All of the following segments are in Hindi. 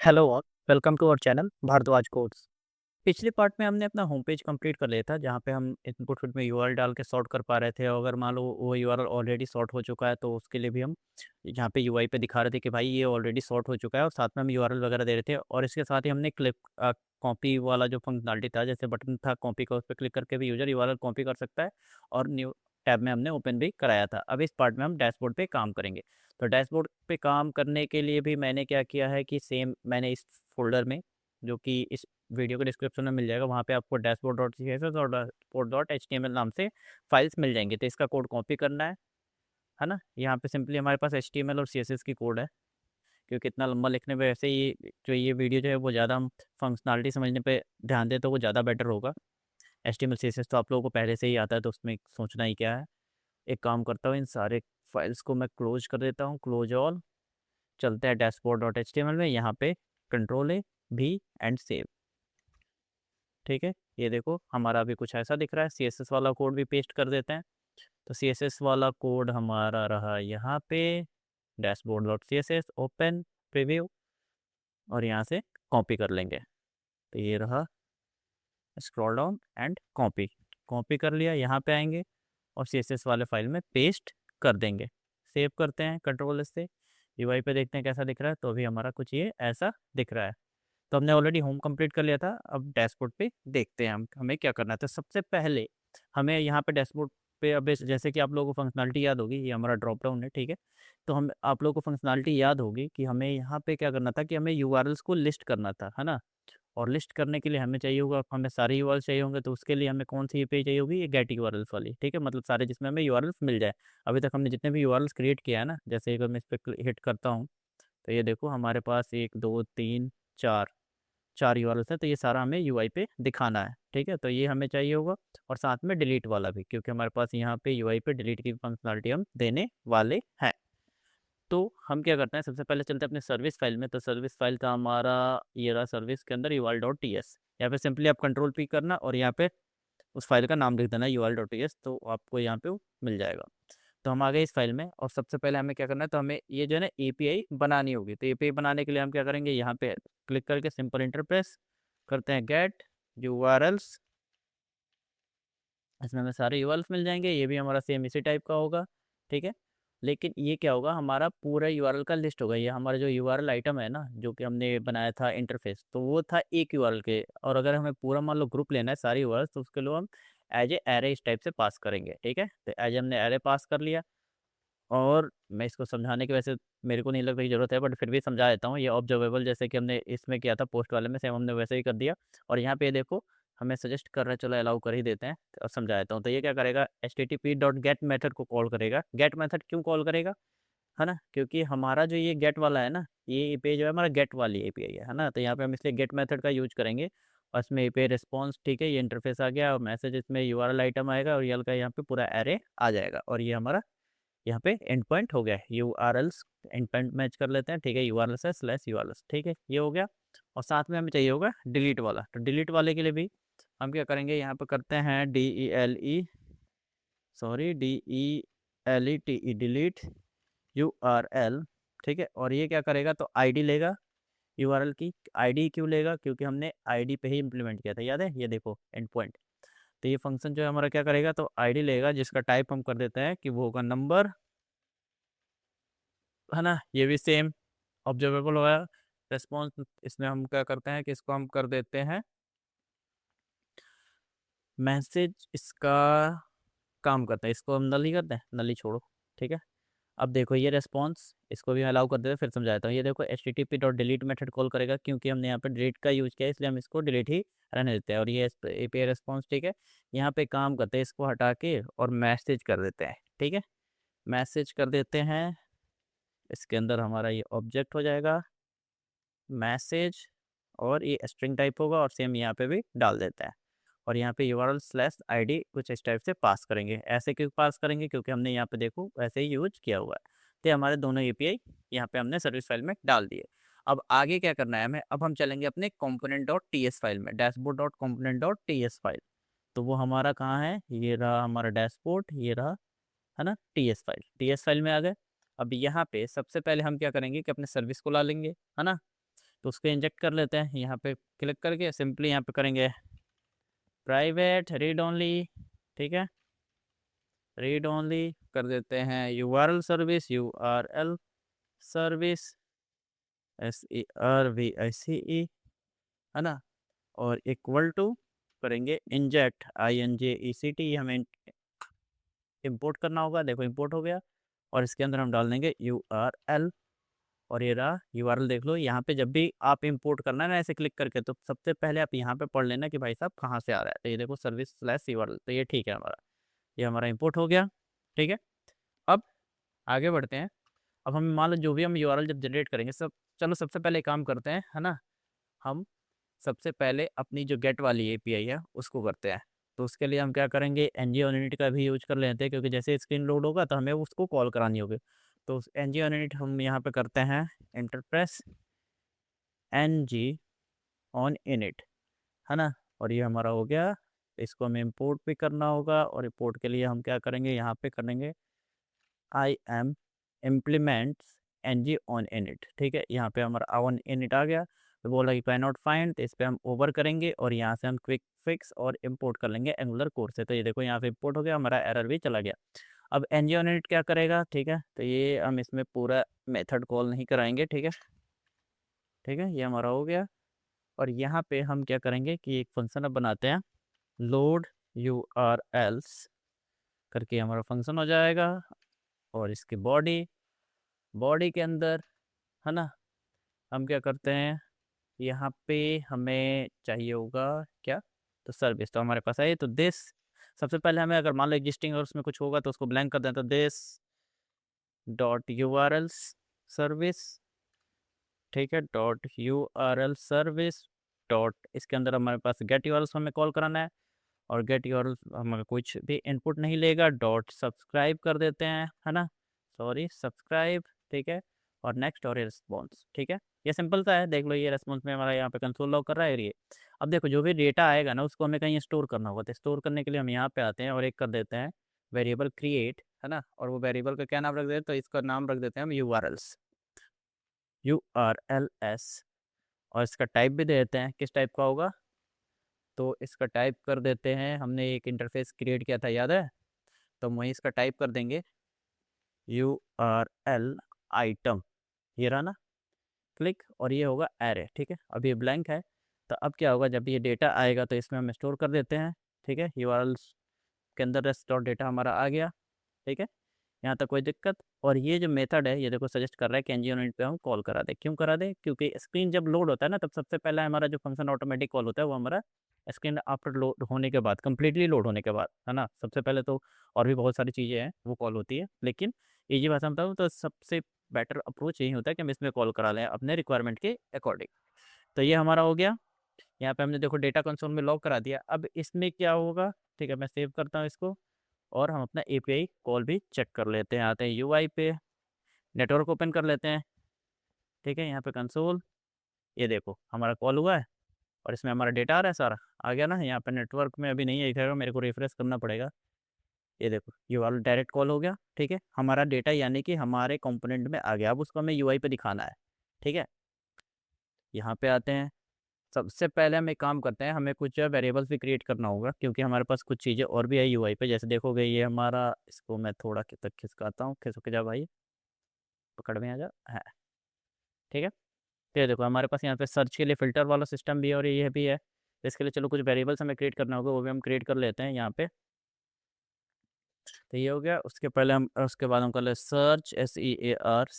Hello all, welcome to our channel Bharadwaj codes. पिछले पार्ट में हमने अपना होम पेज कंप्लीट कर लिया था, जहाँ पे हम इनपुट फील्ड में यूआरएल डाल के सॉर्ट कर पा रहे थे। और अगर मान लो वो यूआरएल ऑलरेडी सॉर्ट हो चुका है तो उसके लिए भी हम यहाँ पे यूआई पे दिखा रहे थे कि भाई ये ऑलरेडी सॉर्ट हो चुका है, और साथ में हम यूआरएल वगैरह दे रहे थे। और इसके साथ ही हमने क्लिक कॉपी वाला जो फंक्शनलिटी था, जैसे बटन था कॉपी का, उस पर क्लिक करके भी यूजर यूआरएल कॉपी कर सकता है। और न्यू टैब में हमने ओपन भी कराया था। अब इस पार्ट में हम डैशबोर्ड पे काम करेंगे। तो डैशबोर्ड पे काम करने के लिए भी मैंने क्या किया है कि सेम मैंने इस फोल्डर में, जो कि इस वीडियो के डिस्क्रिप्शन में मिल जाएगा, वहाँ पे आपको dashboard dot C S S और dashboard dot H T M L नाम से फाइल्स मिल जाएंगे। तो इसका कोड कॉपी करना है ना। यहाँ पे सिंपली हमारे पास एच टी एम एल और सी एस एस की कोड है, क्योंकि इतना लंबा लिखने पे वैसे ही जो ये वीडियो जो है वो ज़्यादा हम फंक्शनलिटी समझने पे ध्यान दें तो वो ज़्यादा बेटर होगा। H T M L C S S तो आप लोगों को पहले से ही आता है, तो उसमें सोचना ही क्या है। एक काम करता हूँ, इन सारे फाइल्स को मैं क्लोज कर देता हूँ, क्लोज ऑल। चलते हैं dashboard dot H T M L में, यहाँ पे कंट्रोल ए भी एंड सेव। ठीक है, ये देखो हमारा अभी कुछ ऐसा दिख रहा है। CSS वाला कोड भी पेस्ट कर देते हैं। तो CSS वाला कोड हमारा रहा यहाँ पे, dashboard dot C S S, open preview, और यहाँ से कॉपी कर लेंगे। तो ये रहा, scroll down and copy. Copy कर लिया, यहाँ पे आएंगे और CSS वाले फाइल में पेस्ट कर देंगे। सेव करते हैं कंट्रोल से, UI पे देखते हैं कैसा दिख रहा है। तो अभी हमारा कुछ ये ऐसा दिख रहा है। तो हमने ऑलरेडी होम कंप्लीट कर लिया था। अब डैशबोर्ड पे देखते हैं हम हमें क्या करना है। तो सबसे पहले हमें यहाँ पे डैशबोर्ड पे, अब जैसे कि आप लोगों को फंक्शनलिटी याद होगी, ये हमारा ड्रॉप डाउन है, ठीक है। तो हम आप लोगों को फंक्शनलिटी याद होगी कि हमें यहाँ पे क्या करना था कि हमें यूआरएल्स को लिस्ट करना था, है ना। और लिस्ट करने के लिए हमें चाहिए होगा, हमें सारे यूआरएल चाहिए होंगे। तो उसके लिए हमें कौन सी एपीआई चाहिए होगी, ये गेट यूआरएल्स वाली, ठीक है। मतलब सारे जिसमें हमें यूआरएल्स मिल जाए। अभी तक हमने जितने भी यूआरएल्स क्रिएट किया है ना, जैसे अगर मैं इस पर हिट करता हूँ तो ये देखो हमारे पास 1 2 3 4 4 यूआरएल्स है। तो ये सारा हमें यूआई पे दिखाना है, ठीक है। तो ये हमें चाहिए होगा, और साथ में डिलीट वाला भी, क्योंकि हमारे पास यहाँ पे यूआई पे डिलीट की फंक्शनलिटी हम देने वाले हैं। तो हम क्या करते हैं, सबसे पहले चलते हैं अपने सर्विस फाइल में। तो सर्विस फाइल था हमारा, ये रहा सर्विस के अंदर यूआरएल डॉट टी एस। यहाँ पे सिंपली आप कंट्रोल पी करना और यहाँ पे उस फाइल का नाम लिख देना यूआरएल डॉट टी एस, तो आपको यहाँ पे वो मिल जाएगा। तो हम आ गए इस फाइल में, और सबसे पहले हमें क्या करना है, तो हमें ये जो है ना एपीआई बनानी होगी। तो एपीआई बनाने के लिए हम क्या करेंगे, यहाँ पे क्लिक करके सिंपल इंटरप्रेस करते हैं गेट यूआरएल्स। इसमें हमें सारे यूआरएल्स मिल जाएंगे। ये भी हमारा सेम इसी टाइप का होगा, ठीक है। लेकिन ये क्या होगा, हमारा पूरा यूआरएल का लिस्ट होगा। ये हमारा जो यूआरएल आइटम है ना, जो कि हमने बनाया था इंटरफेस, तो वो था एक यूआरएल के। और अगर हमें पूरा मान लो ग्रुप लेना है सारी यूआरएल, तो उसके लिए हम एज ए एरे इस टाइप से पास करेंगे, ठीक है। तो एज हमने एरे पास कर लिया। और मैं इसको समझाने की वैसे मेरे को नहीं लगता कि ज़रूरत है, बट फिर भी समझा देता हूँ। ये ऑब्जर्वेबल जैसे कि हमने इसमें किया था पोस्ट वाले में, सेम हमने वैसे ही कर दिया। और यहाँ पे देखो हमें सजेस्ट कर रहा है, चलो अलाउ कर ही देते हैं और समझा देता हूँ। तो ये क्या करेगा, http.get मेथड को कॉल करेगा। गेट मेथड क्यों कॉल करेगा, है ना, क्योंकि हमारा जो ये गेट वाला है ना, ये एपीआई जो है हमारा गेट वाली एपीआई है ना। तो यहाँ पे हम इसलिए गेट मेथड का यूज करेंगे। और इसमें एपीआई रिस्पॉन्स, ठीक है, ये इंटरफेस आ गया, और मैसेज इसमें यूआरएल आइटम आएगा, और ये का यहाँ पे पूरा एरे आ जाएगा। और ये हमारा यहाँ पे एंड पॉइंट हो गया। You are else and point match कर लेते हैं, ठीक है। यू आर एल से स्लैश यू आर एल, ठीक है, ये हो गया। और साथ में हमें चाहिए होगा डिलीट वाला। तो डिलीट वाले के लिए भी हम क्या करेंगे, यहाँ पे करते हैं DELET delete you R L, ठीक है। और ये क्या करेगा, तो आईडी लेगा। यूआरएल की आईडी क्यों लेगा, क्योंकि हमने आईडी पे ही इंप्लीमेंट किया था, याद है, ये देखो एंड पॉइंट। तो ये फंक्शन जो है हमारा क्या करेगा, तो आईडी लेगा, जिसका टाइप हम कर देते हैं कि वो होगा नंबर, है ना। ये भी सेम ऑब्जर्वेबल होगा। रेस्पॉन्स इसमें हम क्या करते हैं कि इसको हम कर देते हैं मैसेज। इसका काम करता है, इसको हम नल ही करते हैं, नल ही छोड़ो, ठीक है। अब देखो ये रेस्पॉन्स, इसको भी अलाउ कर देते हैं। फिर समझाता हूँ। ये देखो http.delete मेथड कॉल करेगा, क्योंकि हमने यहाँ पे डिलीट का यूज़ किया है, इसलिए हम इसको डिलीट ही रहने देते हैं। और ये एपीआई रेस्पॉन्स, ठीक है, यहाँ पे काम करते हैं, इसको हटा के और मैसेज कर देते हैं, ठीक है। मैसेज कर देते हैं, इसके अंदर हमारा ये ऑब्जेक्ट हो जाएगा मैसेज, और ये स्ट्रिंग टाइप होगा, और सेम यहाँ पे भी डाल देते हैं। और यहाँ पे यूआरएल स्लैश आईडी कुछ इस टाइप से पास करेंगे। ऐसे क्यों पास करेंगे, क्योंकि हमने यहाँ पे देखो वैसे ही यूज किया हुआ है। तो हमारे दोनों एपीआई यहाँ पे हमने सर्विस फाइल में डाल दिए। अब आगे क्या करना है हमें, अब हम चलेंगे अपने component dot T S file में, dashboard dot component dot T S file. तो वो हमारा कहाँ है, ये रहा हमारा डैशबोर्ड, ये रहा, है ना, टी एस फाइल में आ गए। अब यहाँ पे सबसे पहले हम क्या करेंगे कि अपने सर्विस को ला लेंगे, है ना। तो उसको इंजेक्ट कर लेते हैं। यहाँ पे क्लिक करके सिंपली यहाँ पे करेंगे प्राइवेट रीड ओनली, ठीक है, रीड ओनली कर देते हैं URL service, URL service SERVICE, है ना, और इक्वल टू करेंगे इंजेक्ट INJECT, हमें इंपोर्ट करना होगा। देखो इंपोर्ट हो गया, और इसके अंदर हम डाल देंगे URL, और ये रहा URL। देख लो यहाँ पे जब भी आप इंपोर्ट करना है ना ऐसे क्लिक करके, तो सबसे पहले आप यहाँ पे पढ़ लेना कि भाई साहब कहाँ से आ रहा है। तो ये देखो सर्विस/URL, तो ये ठीक है हमारा, ये हमारा इंपोर्ट हो गया, ठीक है। अब आगे बढ़ते हैं। अब हम मान लो जो भी हम URL जब जनरेट करेंगे सब, चलो सबसे पहले काम करते हैं, है ना, हम सबसे पहले अपनी जो गेट वाली API है उसको करते हैं। तो उसके लिए हम क्या करेंगे, NG-ONINIT का भी यूज कर लेते हैं, क्योंकि जैसे स्क्रीन लोड होगा तो हमें उसको कॉल करानी होगी। तो उस NG-ONINIT हम यहाँ पे करते हैं इंटरप्रेस NG-ONINIT, है ना, और ये हमारा हो गया। इसको हमें इंपोर्ट भी करना होगा, और इंपोर्ट के लिए हम क्या करेंगे, यहाँ पे करेंगे IAM implements NG-ONINIT, ठीक है। यहाँ पे हमारा ONINIT आ गया, तो बोला कि कैन नॉट फाइंड, तो इस पर हम ओवर करेंगे, और यहाँ से हम क्विक फिक्स और इंपोर्ट कर लेंगे एंगुलर कोड से। तो ये देखो यहाँ पे इंपोर्ट हो गया, हमारा एरर भी चला गया। अब NG-ONINIT क्या करेगा, ठीक है, तो ये हम इसमें पूरा मेथड कॉल नहीं कराएंगे, ठीक है, ठीक है, ये हमारा हो गया। और यहाँ पे हम क्या करेंगे कि एक फंक्शन अब बनाते हैं, लोड URLs करके हमारा फंक्शन हो जाएगा, और इसकी बॉडी, बॉडी के अंदर, है ना, हम क्या करते हैं, यहाँ पे हमें चाहिए होगा क्या, तो सर्विस तो हमारे पास है। तो दिस, सबसे पहले हमें अगर मान लो एग्जिस्टिंग और उसमें कुछ होगा तो उसको ब्लैंक कर दें, तो दिस डॉट URLs सर्विस, ठीक है, डॉट URL सर्विस डॉट, इसके अंदर हमारे पास गेट URLs हमें कॉल कराना है, और गेट URL हमें कुछ भी इनपुट नहीं लेगा। डॉट सब्सक्राइब कर देते हैं, है ना, सॉरी सब्सक्राइब, ठीक है, और नेक्स्ट और रिस्पॉन्स, ठीक है। ये सिंपल सा है, देख लो ये रिस्पॉन्स में हमारा यहाँ पे कंसोल लॉग कर रहा है ये। अब देखो जो भी डेटा आएगा ना उसको हमें कहीं स्टोर करना होगा, तो स्टोर करने के लिए हम यहाँ पे आते हैं और एक कर देते हैं वेरिएबल क्रिएट, है ना, और वो वेरिएबल का क्या नाम रख देते हैं, तो इसका नाम रख देते हैं हम URLs, और इसका टाइप भी दे देते हैं किस टाइप का होगा, तो इसका टाइप कर देते हैं, हमने एक इंटरफेस क्रिएट किया था याद है, तो हम वहीं इसका टाइप कर देंगे URL आइटम, ये रहा ना, क्लिक, और ये होगा एरे, ठीक है। अब ये ब्लैंक है, तो अब क्या होगा, जब ये डेटा आएगा तो इसमें हम स्टोर कर देते हैं, ठीक है, URLs के अंदर रेस्ट डॉट डेटा हमारा आ गया, ठीक है, यहाँ तक कोई दिक्कत। और ये जो मेथड है ये देखो सजेस्ट कर रहा है कि NG-ONINIT पे हम कॉल करा दे, क्यों करा दे, क्योंकि स्क्रीन जब लोड होता है ना तब सबसे पहला हमारा जो फंक्शन ऑटोमेटिक कॉल होता है वो हमारा स्क्रीन आफ्टर लोड होने के बाद, कंप्लीटली लोड होने के बाद, है ना, सबसे पहले तो और भी बहुत सारी चीज़ें हैं वो कॉल होती है, लेकिन ईजी भाषा में बताऊँ तो सबसे बेटर अप्रोच यही होता है कि हम इसमें कॉल करा लें अपने रिक्वायरमेंट के अकॉर्डिंग। तो ये हमारा हो गया, यहाँ पे हमने देखो डेटा कंसोल में लॉग करा दिया। अब इसमें क्या होगा, ठीक है, मैं सेव करता हूँ इसको, और हम अपना API कॉल भी चेक कर लेते हैं। आते हैं UI पे, नेटवर्क ओपन कर लेते हैं, ठीक है, यहाँ पे कंसोल, ये देखो हमारा कॉल हुआ है, और इसमें हमारा डेटा आ रहा है सारा, आ गया ना। यहाँ पे नेटवर्क में अभी नहीं है दिखेगा, मेरे को रिफ्रेश करना पड़ेगा। ये देखो ये वाला डायरेक्ट कॉल हो गया, ठीक है, हमारा डेटा यानी कि हमारे कंपोनेंट में आ गया। अब उसको हमें UI पे दिखाना है, ठीक है, यहाँ पे आते हैं। सबसे पहले हम एक काम करते हैं, हमें कुछ वेरिएबल्स भी क्रिएट करना होगा, क्योंकि हमारे पास कुछ चीज़ें और भी है UI पे, जैसे देखोगे ये हमारा, इसको मैं थोड़ा तक खिसकाता हूँ, खिसक जा भाई, पकड़ में आ जा, है, ठीक है। तो ये देखो हमारे पास यहाँ पे सर्च के लिए फ़िल्टर वाला सिस्टम भी है, और ये भी है। तो इसके लिए चलो कुछ वेरिएबल्स हमें क्रिएट करना होगा, वो भी हम क्रिएट कर लेते हैं यहाँ पे। तो ये हो गया, उसके पहले हम, उसके बाद हम कर ले सर्च SEARCH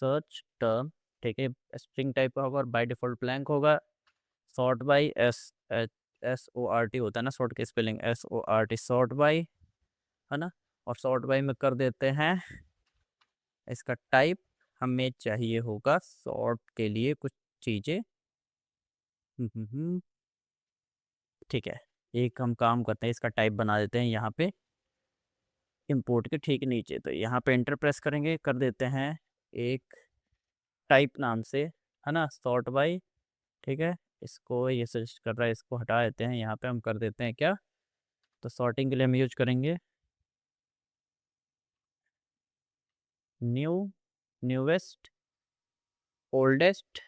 सर्च टर्म, ठीक है, स्ट्रिंग टाइप का होगा और बाय डिफ़ॉल्ट ब्लैंक होगा। सॉर्ट बाय SORT होता है ना, सॉर्ट की स्पेलिंग SORT, सॉर्ट बाय, है ना, और सॉर्ट बाय में कर देते हैं इसका टाइप, हमें चाहिए होगा सॉर्ट के लिए कुछ चीज़ें। ठीक है, एक हम काम करते हैं, इसका टाइप बना देते हैं यहाँ पे इंपोर्ट के ठीक नीचे। तो यहाँ पे एंटर प्रेस करेंगे, कर देते हैं एक टाइप नाम से, है ना, सॉर्ट बाय, ठीक है। इसको ये सजेस्ट कर रहा है, इसको हटा देते हैं, यहाँ पे हम कर देते हैं क्या, तो सॉर्टिंग के लिए हम यूज करेंगे new newest, oldest,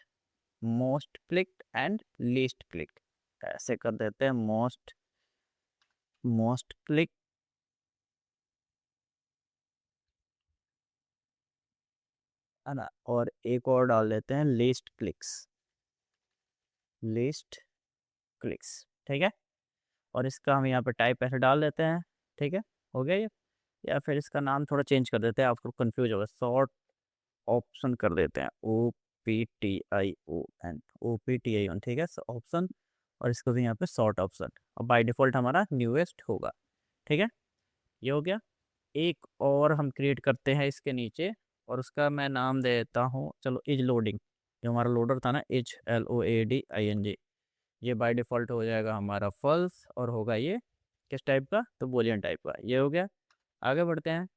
most clicked and least clicked. ऐसे कर देते हैं, मोस्ट क्लिक, है ना, और एक और डाल देते हैं लीस्ट क्लिक्स, लीस्ट क्लिक्स। ठीक है, और इसका हम यहाँ पे टाइप ऐसे डाल देते हैं। ठीक है, हो गया ये। या फिर इसका नाम थोड़ा चेंज कर देते हैं, आपको कंफ्यूज होगा, सॉर्ट ऑप्शन कर देते हैं, OPTION, ठीक है, ऑप्शन। और इसको भी यहाँ पे सॉर्ट ऑप्शन, और बाय डिफ़ॉल्ट हमारा न्यूएस्ट होगा। ठीक है, ये हो गया। एक और हम क्रिएट करते हैं इसके नीचे, और उसका मैं नाम दे देता हूँ, चलो, इज लोडिंग। जो हमारा लोडर था ना, HLOADING, ये बाय डिफ़ॉल्ट हो जाएगा हमारा फॉल्स, और होगा ये किस टाइप का, तो बूलियन टाइप का। ये हो गया। आगे बढ़ते हैं।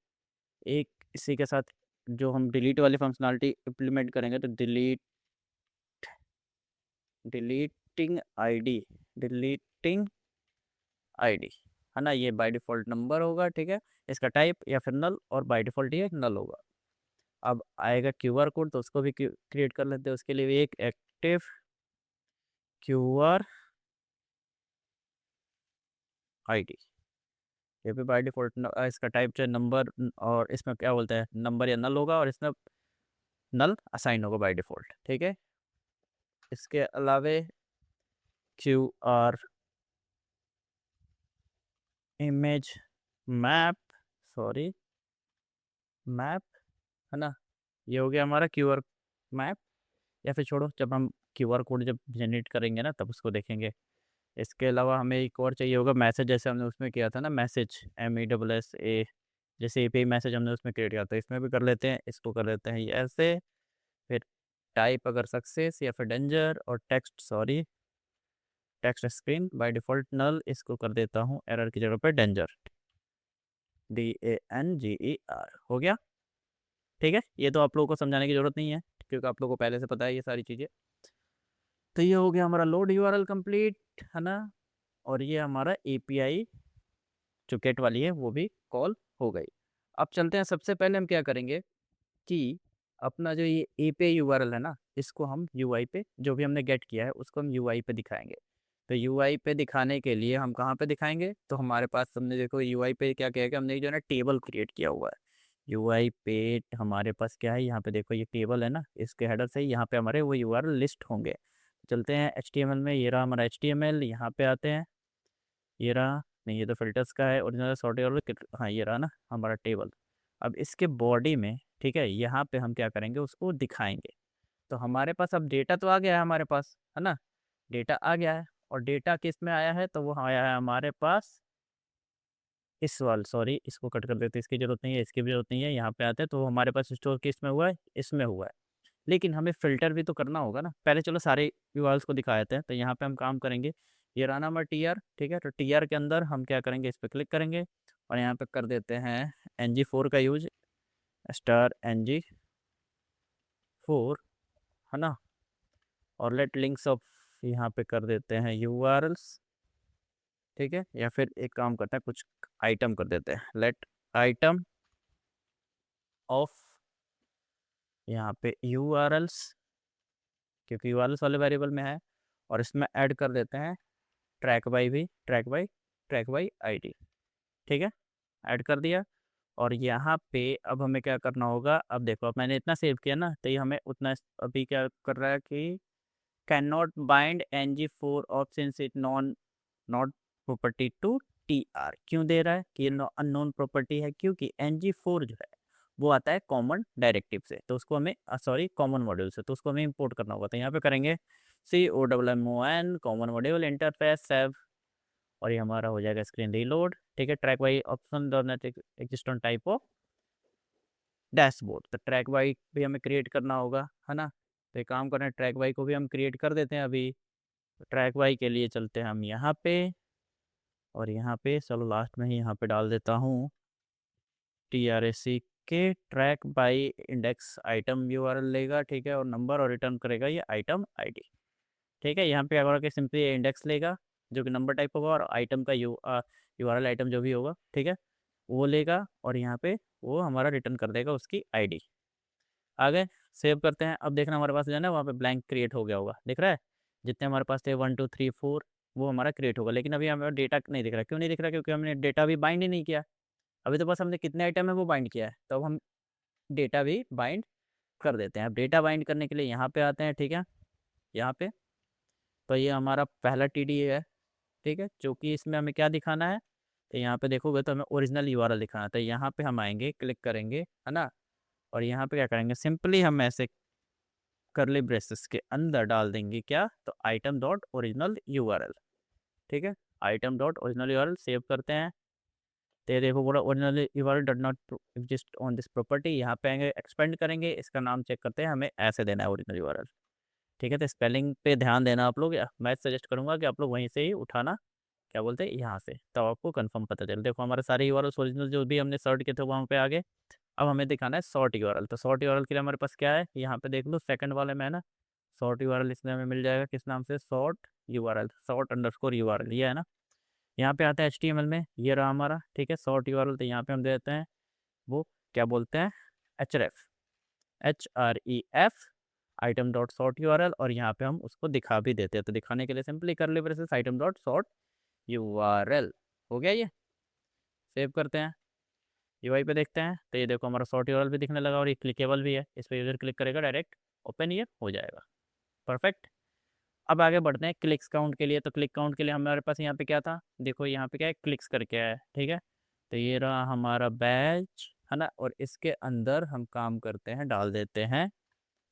एक इसी के साथ जो हम डिलीट वाली फंक्शनलिटी इम्प्लीमेंट करेंगे, तो डिलीटिंग आईडी, डिलीटिंग आईडी, है ना, ये बाय डिफ़ॉल्ट नंबर होगा। ठीक है, इसका टाइप या फिर नल, और बाय डिफ़ॉल्ट ये नल होगा। अब आएगा क्यूआर कोड, तो उसको भी क्रिएट कर लेते हैं। उसके लिए भी एक एक्टिव क्यूआर आईडी, ये भी बाय डिफ़ॉल्ट इसका टाइप जो नंबर, और इसमें क्या बोलते हैं, नंबर या नल होगा, और इसमें नल असाइन होगा बाय डिफ़ॉल्ट। ठीक है, इसके अलावे QR image map, sorry, map, है ना, ये हो गया हमारा क्यूआर मैप। या फिर छोड़ो, जब हम क्यूआर कोड जब जनरेट करेंगे ना, तब उसको देखेंगे। इसके अलावा हमें एक और चाहिए होगा, मैसेज, जैसे हमने उसमें किया था ना, मैसेज, MESSA, जैसे API मैसेज हमने उसमें क्रिएट किया, तो इसमें भी कर लेते हैं, इसको कर लेते हैं ये ऐसे। फिर टाइप अगर सक्सेस या फिर डेंजर, और text, sorry, text screen by default null, इसको कर देता हूँ एरर की जगह पर डेंजर, DANGER, हो गया। ठीक है, ये तो आप लोगों को समझाने की ज़रूरत नहीं है, क्योंकि आप लोगों को पहले से पता है ये सारी चीज़ें। तो ये हो गया हमारा लोड URL कंप्लीट, है ना, और ये हमारा API जो गेट वाली है वो भी कॉल हो गई। अब चलते हैं, सबसे पहले हम क्या करेंगे कि अपना जो ये API URL है ना, इसको हम UI पे, जो भी हमने गेट किया है उसको हम UI पे दिखाएंगे। तो UI पे दिखाने के लिए हम कहाँ पे दिखाएंगे, तो हमारे पास, हमने देखो UI पे क्या किया है कि हमने जो है ना टेबल क्रिएट किया हुआ है। UI पे हमारे पास क्या है, यहाँ पे देखो ये टेबल है ना, इसके हेडर से यहाँ पे हमारे वो URL लिस्ट होंगे। चलते हैं HTML में, ये रहा हमारा HTML, यहाँ पे आते हैं, ये रहा, नहीं ये तो फिल्टर्स का है, ओरिजिनल सॉर्टेड और हाँ, ये रहा ना हमारा टेबल। अब इसके बॉडी में, ठीक है, यहाँ पे हम क्या करेंगे, उसको दिखाएंगे। तो हमारे पास अब डेटा तो आ गया है हमारे पास, है ना, डेटा आ गया है। और डेटा किस में आया है, तो वो आया है हमारे पास इस वाल, सॉरी, इसको कट कर देते हैं, इसकी ज़रूरत नहीं है, इसकी भी ज़रूरत नहीं है। यहाँ पे आते हैं, तो हमारे पास स्टोर किस में हुआ है, इसमें हुआ है। लेकिन हमें फ़िल्टर भी तो करना होगा ना, पहले चलो सारे यूआरएल्स को दिखा देते हैं। तो यहाँ पे हम काम करेंगे, ये रहा हमारा TR, ठीक है, तो TR के अंदर हम क्या करेंगे, इस पर क्लिक करेंगे, और यहाँ पे कर देते हैं NG4 का यूज, *NG4, है ना, और लेट लिंक्स ऑफ, यहाँ पे कर देते हैं URLs। ठीक है, या फिर एक काम करते हैं, कुछ आइटम कर देते हैं, लेट आइटम ऑफ, यहाँ पे URLs, क्योंकि URLs वाले वेरिएबल में है। और इसमें ऐड कर देते हैं ट्रैक बाई भी, ट्रैक बाई ID। ठीक है, ऐड कर दिया। और यहाँ पे अब हमें क्या करना होगा, अब देखो, अब मैंने इतना सेव किया ना, तो ये हमें उतना अभी क्या कर रहा है कि cannot bind NG4 option it not property to TR, क्यों दे रहा है कि ये अननोन प्रॉपर्टी है, क्योंकि NG4 जो है वो आता है कॉमन डायरेक्टिव से, तो उसको हमें, सॉरी, कॉमन मॉड्यूल से, तो उसको हमें इंपोर्ट करना होगा। तो यहाँ पे करेंगे COMMON common module interface save, और ये हमारा हो जाएगा स्क्रीन रीलोड। ठीक है, track by option dot exist on type of dashboard, तो ट्रैक बाई भी हमें क्रिएट करना होगा, है ना। तो एक काम करें, ट्रैक बाई को भी हम क्रिएट कर देते हैं अभी। तो ट्रैक बाई के लिए चलते हैं हम यहाँ पे, और यहाँ पे चलो लास्ट में ही यहाँ पे डाल देता हूँ TRAC के track by index item URL लेगा, ठीक है, और नंबर, और रिटर्न करेगा ये आइटम ID। ठीक है, यहाँ पे क्या होगा कि सिंपली इंडेक्स लेगा जो कि नंबर टाइप होगा, और आइटम का URL आइटम जो भी होगा, ठीक है, वो लेगा, और यहाँ पे वो हमारा रिटर्न कर देगा उसकी ID। आ गए, सेव करते हैं। अब देखना हमारे पास जो है ना वहाँ पे ब्लैंक क्रिएट हो गया होगा, दिख रहा है? जितने हमारे पास थे 1 2 3 4 वो हमारा क्रिएट होगा, लेकिन अभी हमें डेटा नहीं दिख रहा। क्यों नहीं दिख रहा? क्योंकि हमने डेटा भी बाइंड ही नहीं किया। अभी तो बस हमने कितने आइटम है वो बाइंड किया है, तो अब हम डेटा भी बाइंड कर देते हैं। अब डेटा बाइंड करने के लिए यहाँ पे आते हैं, ठीक है? यहाँ पे तो ये हमारा पहला टीडी है, ठीक है, जो कि इसमें हमें क्या दिखाना है? तो यहाँ पे देखोगे तो हमें ओरिजिनल यूआरएल दिखाना है। तो यहाँ पे हम आएंगे, क्लिक करेंगे, है ना? और यहाँ पे क्या करेंगे, सिंपली हम ऐसे करली ब्रेसेस के अंदर डाल देंगे क्या? तो आइटम डॉट ओरिजिनल यूआरएल, ठीक है? Item dot original URL save करते हैं। तो ये देखो पूरा original URL dot not exist on this property. यहाँ पे आएंगे, एक्सपेंड करेंगे, इसका नाम चेक करते हैं, हमें ऐसे देना है ओरिजिनल यूआरएल, ठीक है? तो स्पेलिंग पे ध्यान देना आप लोग, मैं सजेस्ट करूँगा कि आप लोग वहीं से ही उठाना, क्या बोलते हैं, यहाँ से, तब आपको कंफर्म पता चले। देखो हमारे सारे यूआरएल्स ओरिजिनल जो भी हमने सर्च किए थे वहाँ पे आ गए। अब हमें दिखाना है सॉर्ट यूआरएल। तो सॉर्ट यूआरएल के लिए हमारे पास क्या है, यहाँ पे देख लो सेकंड वाले में है ना, सॉर्ट यूआरएल। इसमें हमें मिल जाएगा किस नाम से, sort URL, sort underscore URL, ये है ना। यहाँ पे आता है एचटीएमएल में, ये रहा हमारा, ठीक है, सॉर्ट यूआरएल। तो यहाँ पे हम देते हैं वो क्या बोलते हैं, href, href item dot sort URL, और यहाँ पे हम उसको दिखा भी देते हैं। तो दिखाने के लिए सिंपली करली braces item dot sort URL, हो गया ये। सेव करते हैं, यूआई पे देखते हैं, तो ये देखो हमारा सॉर्ट यूआरएल भी दिखने लगा और ये क्लिकेबल भी है। इस पर यूजर क्लिक करेगा, डायरेक्ट ओपन ये हो जाएगा। परफेक्ट। अब आगे बढ़ते हैं क्लिक्स काउंट के लिए। तो क्लिक काउंट के लिए हमारे पास यहाँ पे क्या था, देखो यहाँ पे क्या है, क्लिक्स करके है, ठीक है? तो ये रहा हमारा बैच, है ना, और इसके अंदर हम काम करते हैं, डाल देते हैं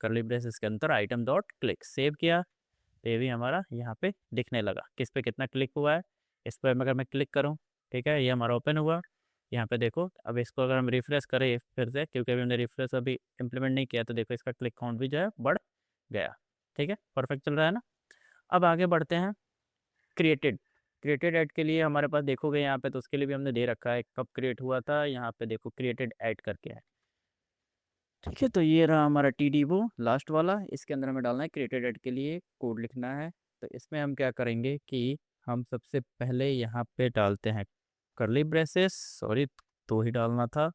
करली ब्रेसेस के अंदर आइटम डॉट क्लिक। सेव किया, तो ये भी हमारा यहाँ पे दिखने लगा किस पे कितना क्लिक हुआ है। इस पर अगर मैं क्लिक करूँ, ठीक है, ये हमारा ओपन हुआ। यहाँ पे देखो, अब इसको अगर हम रिफ्रेश करें फिर से, क्योंकि अभी हमने रिफ्रेश अभी इम्प्लीमेंट नहीं किया, तो देखो इसका क्लिक काउंट भी जो है बढ़ गया, ठीक है? परफेक्ट चल रहा है ना। अब आगे बढ़ते हैं, क्रिएटेड क्रिएटेड ऐड के लिए हमारे पास देखोगे यहाँ पे, तो उसके लिए भी हमने दे रखा है कब क्रिएट हुआ था। यहाँ पे देखो क्रिएटेड ऐड करके है, ठीक है? तो ये रहा हमारा टी वो लास्ट वाला, इसके अंदर हमें डालना है क्रिएटेड ऐड के लिए कोड लिखना है। तो इसमें हम क्या करेंगे कि हम सबसे पहले यहाँ पे डालते हैं करली ब्रेसेस, सॉरी तो ही डालना था,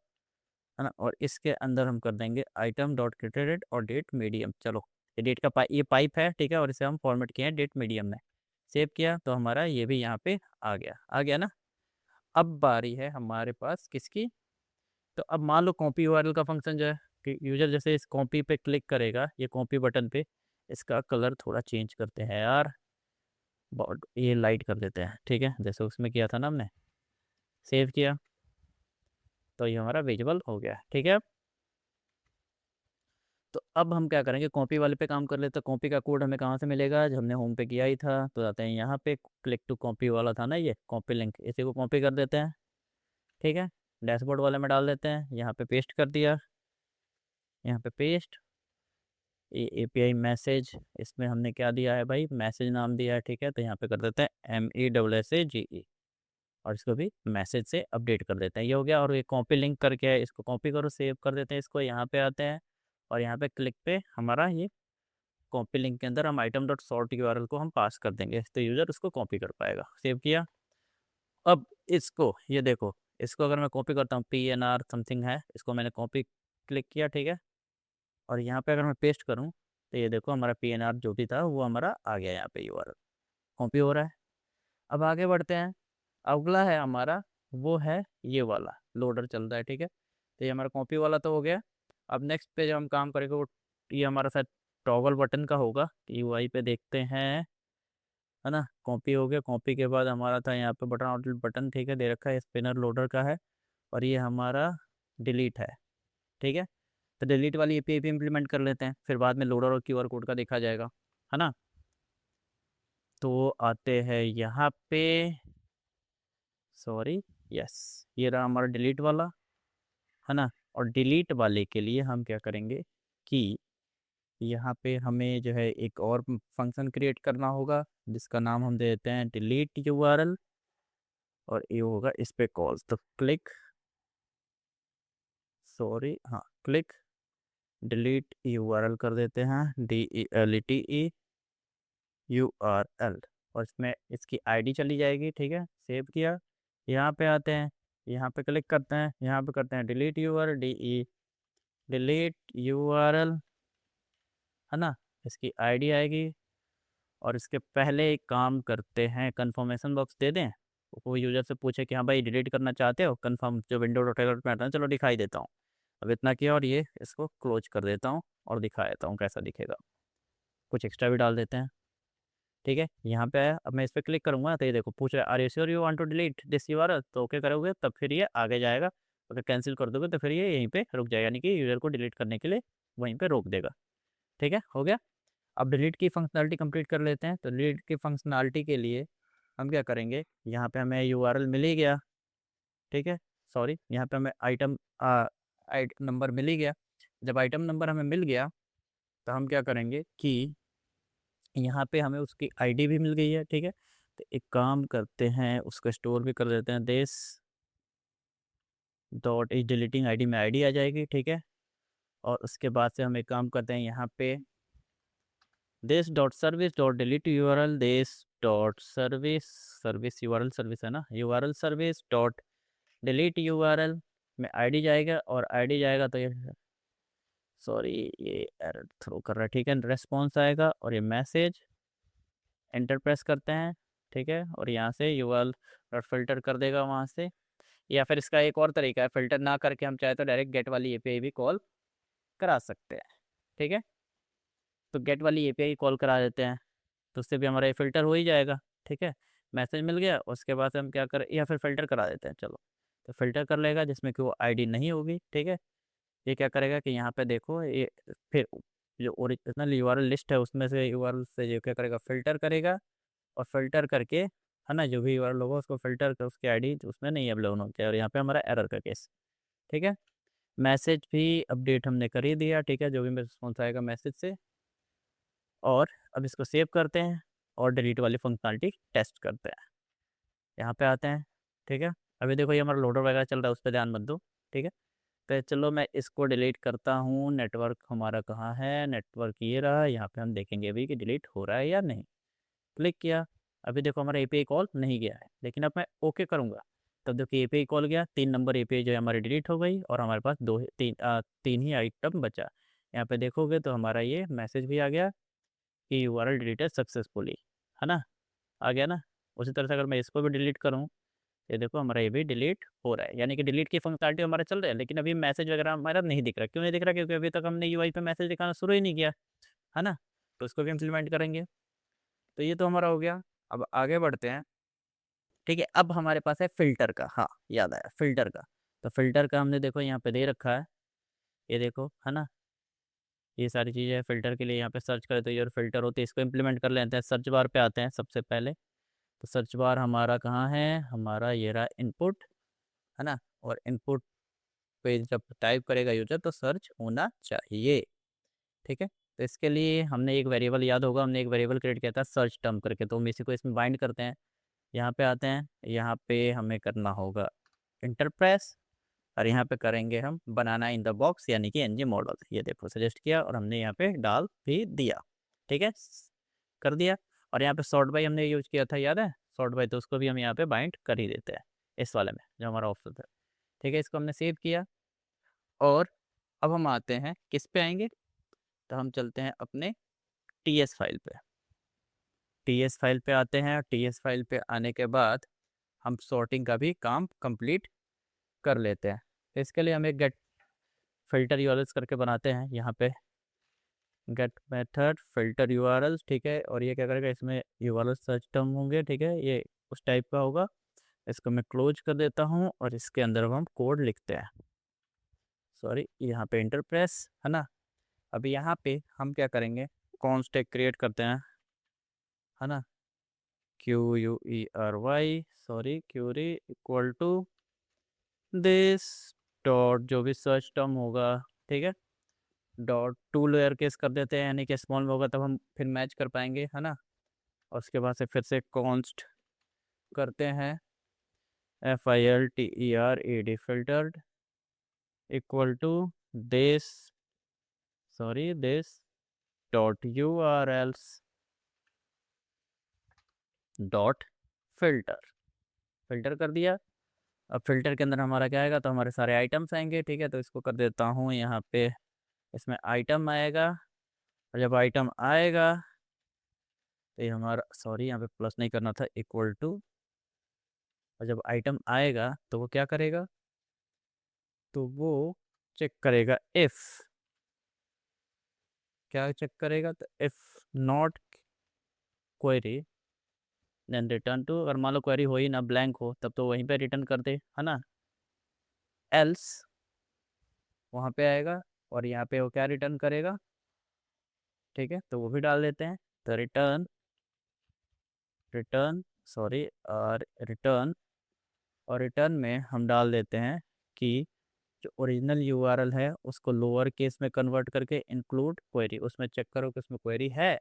है ना, और इसके अंदर हम कर देंगे आइटम डॉट क्रिएटेड और डेट मीडियम। चलो, ये डेट का ये पाइप है, ठीक है, और इसे हम फॉर्मेट किए हैं डेट मीडियम में। सेव किया, तो हमारा ये भी यहाँ पे आ गया ना। अब बारी है हमारे पास किसकी, तो अब मान लो कॉपी यूआरएल का फंक्शन जो है कि यूजर जैसे इस कॉपी पे क्लिक करेगा, ये कॉपी बटन पे, इसका कलर थोड़ा चेंज करते हैं यार, बहुत ये लाइट कर देते हैं, ठीक है, जैसे उसमें किया था ना हमने। सेव किया, तो ये हमारा विजिबल हो गया, ठीक है। तो अब हम क्या करेंगे, कॉपी वाले पे काम कर लेते हैं। कॉपी का कोड हमें कहाँ से मिलेगा, जब हमने होम पे किया ही था, तो जाते हैं यहाँ पे, क्लिक टू कॉपी वाला था ना, ये कॉपी लिंक, इसी को कॉपी कर देते हैं, ठीक है। डैशबोर्ड वाले में डाल देते हैं, यहाँ पे पेस्ट कर दिया, यहाँ पे पेस्ट। ये एपीआई मैसेज, इसमें हमने क्या दिया है भाई, मैसेज नाम दिया है, ठीक है। तो यहाँ पे कर देते हैं MESSAGE, और इसको भी मैसेज से अपडेट कर देते हैं, ये हो गया। और ये कॉपी लिंक करके है, इसको कॉपी करो, सेव कर देते हैं इसको। यहाँ पे आते हैं और यहाँ पे क्लिक पे हमारा ये कॉपी लिंक के अंदर हम आइटम डॉट सॉर्ट यूआरएल को हम पास कर देंगे, तो यूज़र उसको कॉपी कर पाएगा। सेव किया। अब इसको ये देखो, इसको अगर मैं कॉपी करता हूँ, PNR समथिंग है, इसको मैंने कॉपी क्लिक किया, ठीक है, और यहाँ पे अगर मैं पेस्ट करूँ, तो ये देखो हमारा PNR जो भी था वो हमारा आ गया, यहाँ पे यूआरएल कॉपी हो रहा है। अब आगे बढ़ते हैं, अगला है हमारा, वो है ये वाला लोडर चल रहा है, ठीक है। तो ये हमारा कॉपी वाला तो हो गया। अब नेक्स्ट पे जो हम काम करेंगे वो, ये हमारा शायद टॉगल बटन का होगा, UI पे देखते हैं, है ना। कॉपी हो गया, कॉपी के बाद हमारा था यहाँ पे बटन, आउटलेट बटन, ठीक है, दे रखा है, स्पिनर लोडर का है, और ये हमारा डिलीट है, ठीक है। तो डिलीट वाली API भी इम्प्लीमेंट कर लेते हैं, फिर बाद में लोडर और QR कोड का देखा जाएगा, है ना। तो आते हैं यहाँ पे, सॉरी, यस, ये रहा हमारा डिलीट वाला, है ना। और डिलीट वाले के लिए हम क्या करेंगे कि यहाँ पे हमें जो है एक और फंक्शन क्रिएट करना होगा, जिसका नाम हम दे देते हैं डिलीट यूआरएल, और ये होगा इस पे कॉल्स। तो क्लिक, सॉरी, हाँ, क्लिक डिलीट यूआरएल कर देते हैं, DELETEURL, और इसमें इसकी ID चली जाएगी, ठीक है। सेव किया, यहाँ पे आते हैं, यहाँ पे क्लिक करते हैं, यहाँ पे करते हैं डिलीट यूआरएल, डिलीट यूआरएल, है ना, इसकी आईडी आएगी। और इसके पहले एक काम करते हैं, कन्फर्मेशन बॉक्स दे दें, वो यूज़र से पूछे कि हाँ भाई डिलीट करना चाहते हो, कन्फर्म जो विंडो डॉट एलर्ट में आता है, चलो दिखाई देता हूँ। अब इतना किया और ये इसको क्लोज कर देता हूँ और दिखा देता हूँ कैसा दिखेगा। कुछ एक्स्ट्रा भी डाल देते हैं, ठीक है। यहाँ पे आया, अब मैं इस पर क्लिक करूँगा तो ये देखो पूछ रहा है are you sure you want to delete this URL, तो ओके करोगे तब फिर ये आगे जाएगा। अगर कैंसिल कर दोगे तो फिर ये यहीं पे रुक जाएगा, यानी कि यूज़र को डिलीट करने के लिए वहीं पे रोक देगा। ठीक है, हो गया। अब डिलीट की फंक्शनैलिटी कंप्लीट कर लेते हैं। तो डिलीट की फंक्शनैलिटी के लिए हम क्या करेंगे, यहाँ पे हमें यूआरएल मिल ही गया, ठीक है, सॉरी यहाँ पे हमें आइटम नंबर मिल ही गया। जब आइटम नंबर हमें मिल गया तो हम क्या करेंगे कि यहाँ पे हमें उसकी आईडी भी मिल गई है, ठीक है। तो एक काम करते हैं, उसको स्टोर भी कर देते हैं, this dot is deleting ID में आईडी आ जाएगी, ठीक है। और उसके बाद से हम एक काम करते हैं, यहाँ पे this dot service dot delete URL, this dot service, service URL service है ना, URL service dot delete URL में आईडी जाएगा, और आईडी जाएगा तो ये सॉरी ये एरर थ्रो कर रहा है, ठीक है। रेस्पॉन्स आएगा और ये मैसेज, एंटर प्रेस करते हैं, ठीक है। और यहाँ से यूआरएल डॉट फिल्टर कर देगा वहाँ से। या फिर इसका एक और तरीका है, फिल्टर ना करके हम चाहे तो डायरेक्ट गेट वाली एपीआई भी कॉल करा सकते हैं, ठीक है। तो गेट वाली एपीआई कॉल करा देते हैं, तो उससे भी हमारा ये फ़िल्टर हो ही जाएगा, ठीक है। मैसेज मिल गया, उसके बाद हम क्या करें, या फिर फ़िल्टर करा देते हैं, चलो। तो फ़िल्टर कर लेगा जिसमें कि वो आईडी नहीं होगी, ठीक है। ये क्या करेगा कि यहाँ पे देखो ये फिर जो ओरिजिनल यूआरएल लिस्ट है उसमें से यूआरएल से ये क्या करेगा, फ़िल्टर करेगा। और फ़िल्टर करके, है ना, जो भी यूआरएल होगा उसको फ़िल्टर कर, उसकी आईडी उसमें नहीं अवेलेबल होती है। और यहाँ पे हमारा एरर का केस, ठीक है। मैसेज भी अपडेट हमने कर ही दिया, ठीक है, जो भी रिस्पॉन्स आएगा मैसेज से। और अब इसको सेव करते हैं और डिलीट वाली फंक्शनलिटी टेस्ट करते हैं। यहाँ पे आते हैं, ठीक है। अभी देखो ये हमारा लोडर वगैरह चल रहा है, उस पर ध्यान मत दो, ठीक है। तो चलो मैं इसको डिलीट करता हूँ। नेटवर्क हमारा कहाँ है, नेटवर्क ये रहा। यहाँ पे हम देखेंगे अभी कि डिलीट हो रहा है या नहीं। क्लिक किया, अभी देखो हमारा एपीआई कॉल नहीं गया है, लेकिन अब मैं ओके करूँगा तब देखिए एपीआई कॉल गया। 3 नंबर एपीआई जो है हमारी डिलीट हो गई और हमारे पास तीन ही आइटम बचा। यहाँ पे देखोगे तो हमारा ये मैसेज भी आ गया कि यूआरएल डिलीटेड सक्सेसफुली, है ना, आ गया ना। उसी तरह से अगर मैं इसको भी डिलीट करूँ, ये देखो हमारा ये भी डिलीट हो रहा है, यानी कि डिलीट की फंक्शनलिटी हमारा चल रहा है, लेकिन अभी मैसेज वगैरह हमारा नहीं दिख रहा। क्यों नहीं दिख रहा, क्योंकि अभी तक हमने यूआई पे मैसेज दिखाना शुरू ही नहीं किया, है ना। तो उसको भी इम्प्लीमेंट करेंगे। तो ये तो हमारा हो गया। अब आगे बढ़ते हैं, ठीक है। अब हमारे पास है फ़िल्टर का, हाँ याद आया फ़िल्टर का। तो फ़िल्टर का हमने देखो यहाँ पे दे रखा है, ये देखो, है ना, ये सारी चीज़ें फ़िल्टर के लिए। यहाँ पे सर्च करें तो ये फ़िल्टर होती है, इसको इम्प्लीमेंट कर लेते हैं। सर्च बार पे आते हैं सबसे पहले। तो सर्च बार हमारा कहाँ है, हमारा ये रहा इनपुट, है ना। और इनपुट पे जब टाइप करेगा यूज़र तो सर्च होना चाहिए, ठीक है। तो इसके लिए हमने एक वेरिएबल, याद होगा हमने एक वेरिएबल क्रिएट किया था सर्च टर्म करके, तो हम इसी को इसमें बाइंड करते हैं। यहाँ पे आते हैं, यहाँ पे हमें करना होगा इंटरप्रेस, और यहाँ पे करेंगे हम बनाना इन द बॉक्स, यानी कि एनजी मॉडल। ये देखो सजेस्ट किया और हमने यहाँ पे डाल भी दिया, ठीक है, कर दिया। और यहाँ पे सॉर्ट बाय हमने यूज किया था, याद है सॉर्ट बाय, तो उसको भी हम यहाँ पे बाइंड कर ही देते हैं इस वाले में जो हमारा ऑप्शन था, ठीक है। इसको हमने सेव किया। और अब हम आते हैं, किस पे आएंगे, तो हम चलते हैं अपने टीएस फाइल पे। टीएस फाइल पे आते हैं, और टीएस फाइल पे आने के बाद हम सॉर्टिंग का भी काम कंप्लीट कर लेते हैं। इसके लिए हम एक गेट फिल्टर यूआरएल्स करके बनाते हैं, यहाँ पे गेट मेथड फिल्टर यूआरएल्स, ठीक है। और ये क्या करेगा, इसमें यूआरएल सर्च टर्म होंगे, ठीक है, ये उस टाइप का होगा। इसको मैं क्लोज कर देता हूँ और इसके अंदर हम कोड लिखते हैं, सॉरी यहाँ पे इंटरप्रेस, है ना। अभी यहाँ पे हम क्या करेंगे, कॉन्स्ट एक क्रिएट करते हैं, है ना, QUERY, sorry query equal to this dot जो भी सर्च टर्म होगा, ठीक है, डॉट टू लोअर केस कर देते हैं, यानी कि स्मॉल में होगा तब हम फिर मैच कर पाएंगे, है ना। और उसके बाद से फिर से कॉन्स्ट करते हैं, FILTERED filtered equal to this, sorry this dot URLs dot filter, filter कर दिया। अब फ़िल्टर के अंदर हमारा क्या आएगा, तो हमारे सारे आइटम्स आएंगे। ठीक है, तो इसको कर देता हूँ यहाँ पे, इसमें आइटम आएगा, और जब आइटम आएगा तो ये हमारा, सॉरी यहाँ पे प्लस नहीं करना था, इक्वल टू, और जब आइटम आएगा तो वो क्या करेगा, तो वो चेक करेगा इफ़, क्या चेक करेगा, तो if not query then return to, अगर मान लो क्वेरी हो ही ना, ब्लैंक हो, तब तो वहीं पे रिटर्न कर दे, है ना। एल्स वहाँ पे आएगा, और यहाँ पे वो क्या रिटर्न करेगा। ठीक है, तो वो भी डाल देते हैं। तो रिटर्न, रिटर्न सॉरी, और रिटर्न, और रिटर्न में हम डाल देते हैं कि जो ओरिजिनल यूआरएल है उसको लोअर केस में कन्वर्ट करके इंक्लूड क्वेरी, उसमें चेक करो कि उसमें क्वेरी है,